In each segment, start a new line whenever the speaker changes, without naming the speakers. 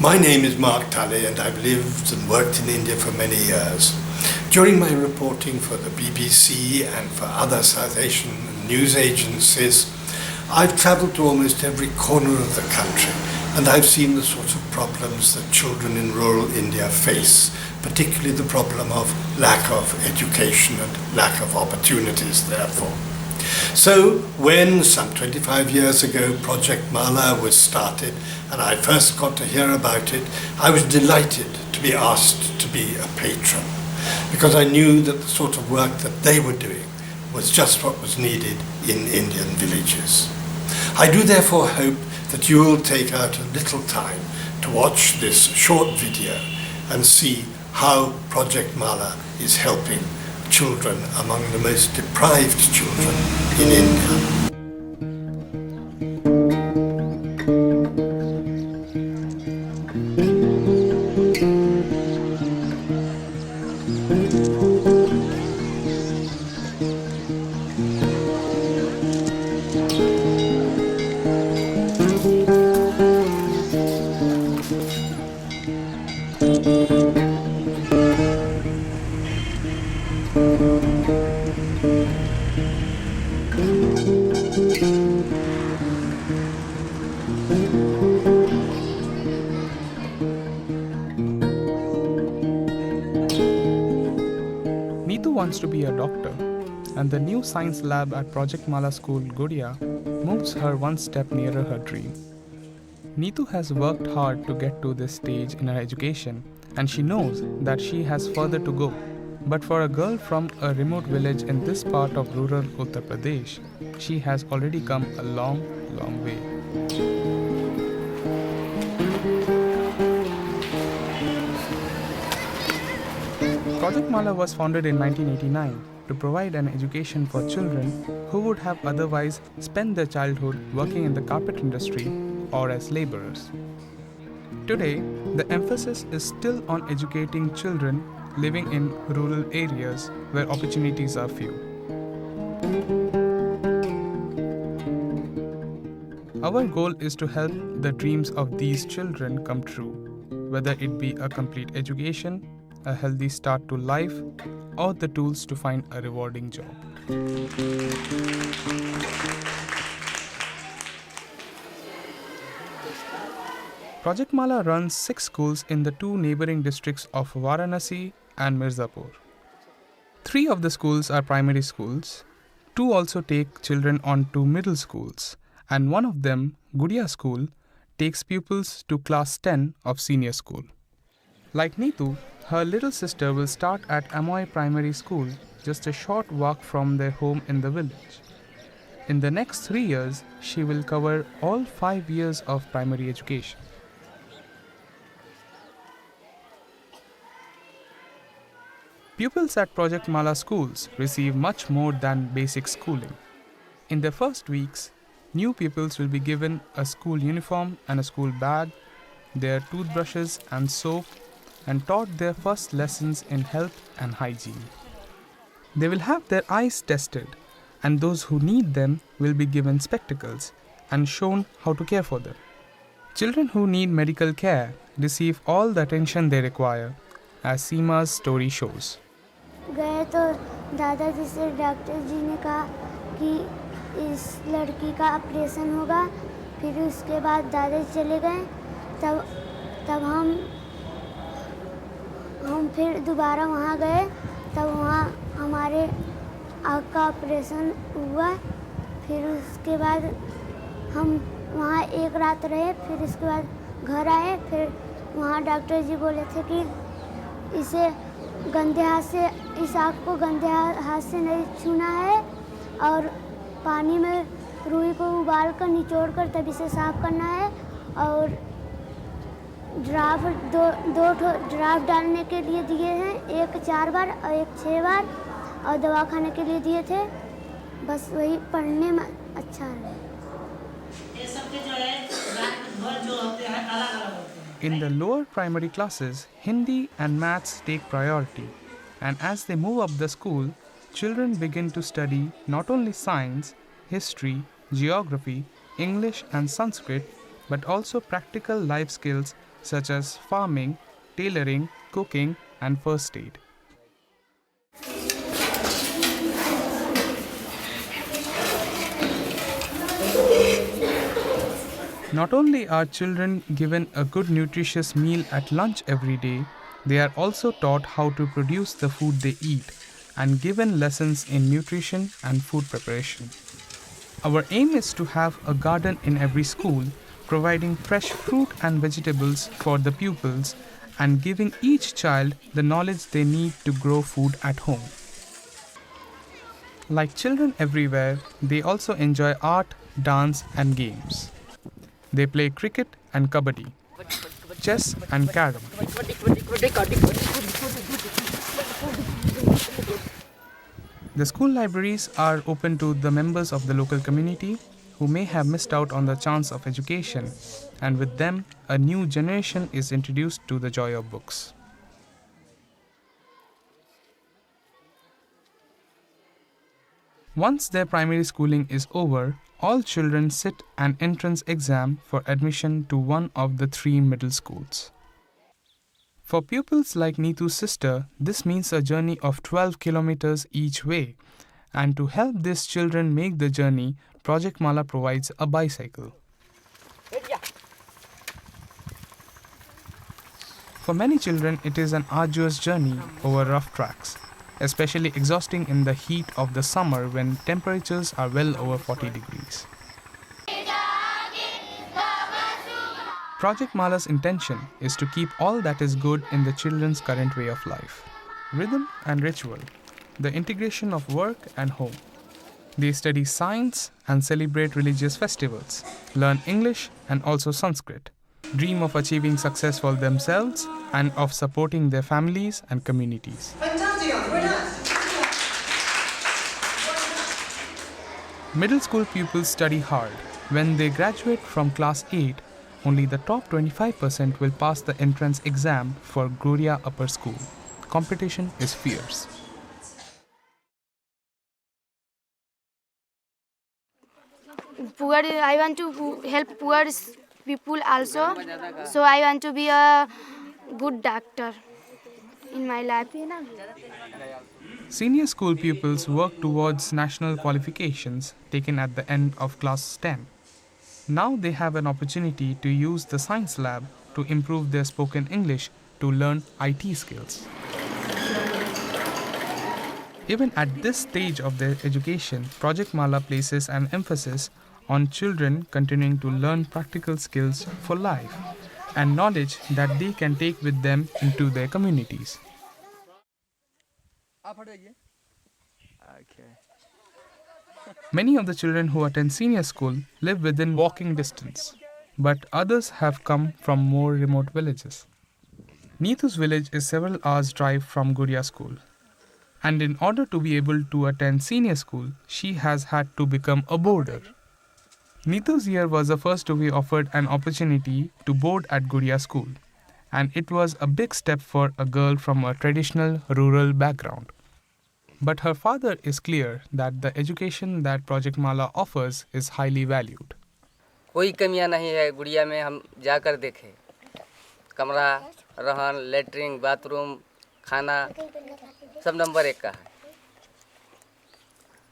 My name is Mark Tully and I've lived and worked in India for many years. During my reporting for the BBC and for other South Asian news agencies, I've travelled to almost every corner of the country and I've seen the sorts of problems that children in rural India face, particularly the problem of lack of education and lack of opportunities therefore. So when some 25 years ago Project Mala was started and I first got to hear about it, I was delighted to be asked to be a patron because I knew that the sort of work that they were doing was just what was needed in Indian villages. I do therefore hope that you will take out a little time to watch this short video and see how Project Mala is helping children among the most deprived children in India.
Neetu wants to be a doctor, and the new science lab at Project Mala School, Gudia, moves her one step nearer her dream. Neetu has worked hard to get to this stage in her education, and she knows that she has further to go. But for a girl from a remote village in this part of rural Uttar Pradesh, she has already come a long, long way. Project Mala was founded in 1989 to provide an education for children who would have otherwise spent their childhood working in the carpet industry or as laborers. Today, the emphasis is still on educating children living in rural areas where opportunities are few. Our goal is to help the dreams of these children come true, whether it be a complete education, a healthy start to life, or the tools to find a rewarding job. Project Mala runs 6 schools in the 2 neighboring districts of Varanasi and Mirzapur. 3 of the schools are primary schools, 2 also take children on to middle schools, and one of them, Gudia School, takes pupils to class 10 of senior school. Like Neetu, her little sister will start at Amoy Primary School, just a short walk from their home in the village. In the next 3 years, she will cover all 5 years of primary education. Pupils at Project Mala schools receive much more than basic schooling. In the first weeks, new pupils will be given a school uniform and a school bag, their toothbrushes and soap, and taught their first lessons in health and hygiene. They will have their eyes tested, and those who need them will be given spectacles and shown how to care for them. Children who need medical care receive all the attention they require, as Seema's story shows.
गए तो दादाजी से doctor जी ने कहा कि इस लड़की का ऑपरेशन होगा। फिर उसके बाद दादाजी चले गए। तब हम फिर दोबारा वहाँ गए। तब वहाँ हमारे आँख का ऑपरेशन हुआ। फिर उसके बाद हम वहाँ एक रात रहे। फिर उसके बाद घर आए। फिर वहाँ डॉक्टर जी बोले थे कि इसे इस आँख को गंदे हाथ से नहीं छूना है और पानी में रुई को उबाल कर निचोड़ कर तभी से साफ करना है और दो ड्राफ्ट डालने के लिए दिए हैं, एक 4 बार और एक 6 बार और दवा खाने के लिए दिए थे। बस वही पढ़ने में अच्छा है।
ये सब जो है रात जो होते हैं अलग-अलग होते हैं।
In the lower primary classes, Hindi and maths take priority, and as they move up the school, children begin to study not only science, history, geography, English and Sanskrit, but also practical life skills such as farming, tailoring, cooking, and first aid. Not only are children given a good nutritious meal at lunch every day, they are also taught how to produce the food they eat and given lessons in nutrition and food preparation. Our aim is to have a garden in every school, providing fresh fruit and vegetables for the pupils and giving each child the knowledge they need to grow food at home. Like children everywhere, they also enjoy art, dance, and games. They play cricket and kabaddi, chess and carom. The school libraries are open to the members of the local community who may have missed out on the chance of education, and with them, a new generation is introduced to the joy of books. Once their primary schooling is over, all children sit an entrance exam for admission to one of the 3 middle schools. For pupils like Neetu's sister, this means a journey of 12 kilometers each way, and to help these children make the journey, Project Mala provides a bicycle. For many children, it is an arduous journey over rough tracks, especially exhausting in the heat of the summer when temperatures are well over 40 degrees. Project Mala's intention is to keep all that is good in the children's current way of life: rhythm and ritual, the integration of work and home. They study science and celebrate religious festivals, learn English and also Sanskrit, dream of achieving success for themselves and of supporting their families and communities. Middle school pupils study hard. When they graduate from class 8, only the top 25% will pass the entrance exam for Gloria Upper School. Competition is fierce.
I want to help poor people also. So I want to be a good doctor in my life.
Senior school pupils work towards national qualifications taken at the end of class 10. Now they have an opportunity to use the science lab to improve their spoken English to learn IT skills. Even at this stage of their education, Project Mala places an emphasis on children continuing to learn practical skills for life and knowledge that they can take with them into their communities. Many of the children who attend senior school live within walking distance, but others have come from more remote villages. Neetu's village is several hours' drive from Guria School, and in order to be able to attend senior school, she has had to become a boarder. Neetu's year was the first to be offered an opportunity to board at Guria School, and it was a big step for a girl from a traditional rural background. But her father is clear that the education that Project Mala offers is highly valued.
कोई कमियां नहीं है गुड़िया में। हम जाकर देखे, कमरा, रहन, लेटरिन, बाथरूम, खाना सब नंबर 1 का है।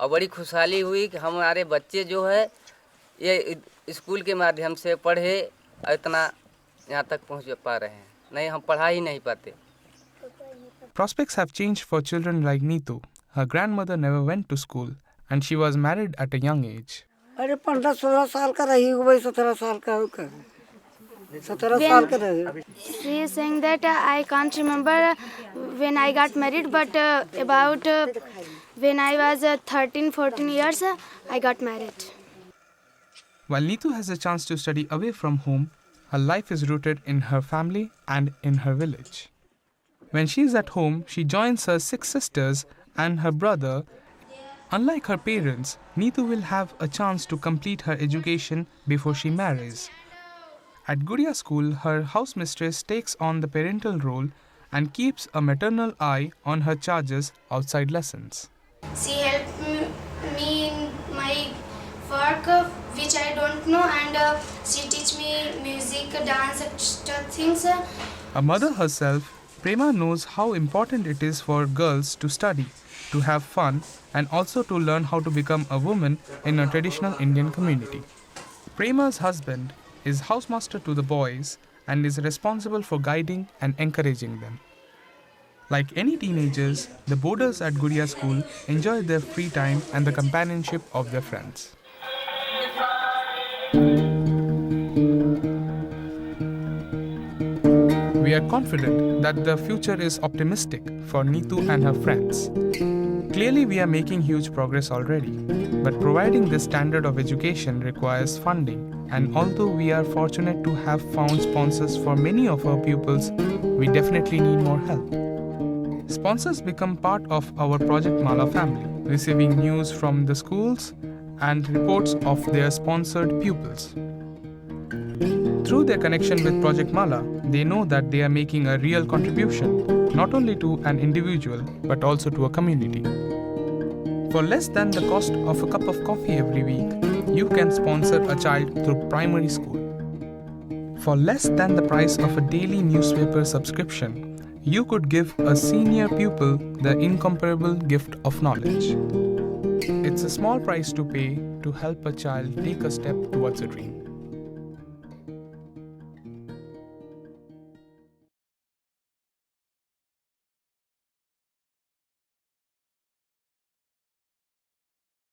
और बड़ी खुशहाली हुई कि हमारे बच्चे जो है ये स्कूल के माध्यम से पढ़े और इतना यहाँ तक पहुँच पा रहे हैं। नहीं, हम पढ़ा ही नहीं पाते।
Prospects have changed for children like Neetu. Her grandmother never went to school and she was married at a young age.
अरे 15-16 साल का रही हुई, 17 साल का होकर 17 साल का रही।
She is saying that I can't remember when I got married, but about when I was 13-14 years, I got married.
While Neetu has a chance to study away from home, her life is rooted in her family and in her village. When she is at home, she joins her 6 sisters and her brother. Unlike her parents, Neetu will have a chance to complete her education before she marries. At Guria School, her housemistress takes on the parental role and keeps a maternal eye on her charges outside lessons.
She helped me in my work, which I don't know, and she teach me music music, dance, extra things.
A mother herself, Prema knows how important it is for girls to study, to have fun, and also to learn how to become a woman in a traditional Indian community. Prema's husband is housemaster to the boys and is responsible for guiding and encouraging them. Like any teenagers, the boarders at Gudiya school enjoy their free time and the companionship of their friends. We are confident that the future is optimistic for Neetu and her friends. Clearly, we are making huge progress already, but providing this standard of education requires funding, and although we are fortunate to have found sponsors for many of our pupils, we definitely need more help. Sponsors become part of our Project Mala family, receiving news from the schools and reports of their sponsored pupils. Through their connection with Project Mala, they know that they are making a real contribution, not only to an individual, but also to a community. For less than the cost of a cup of coffee every week, you can sponsor a child through primary school. For less than the price of a daily newspaper subscription, you could give a senior pupil the incomparable gift of knowledge. It's a small price to pay to help a child take a step towards a dream.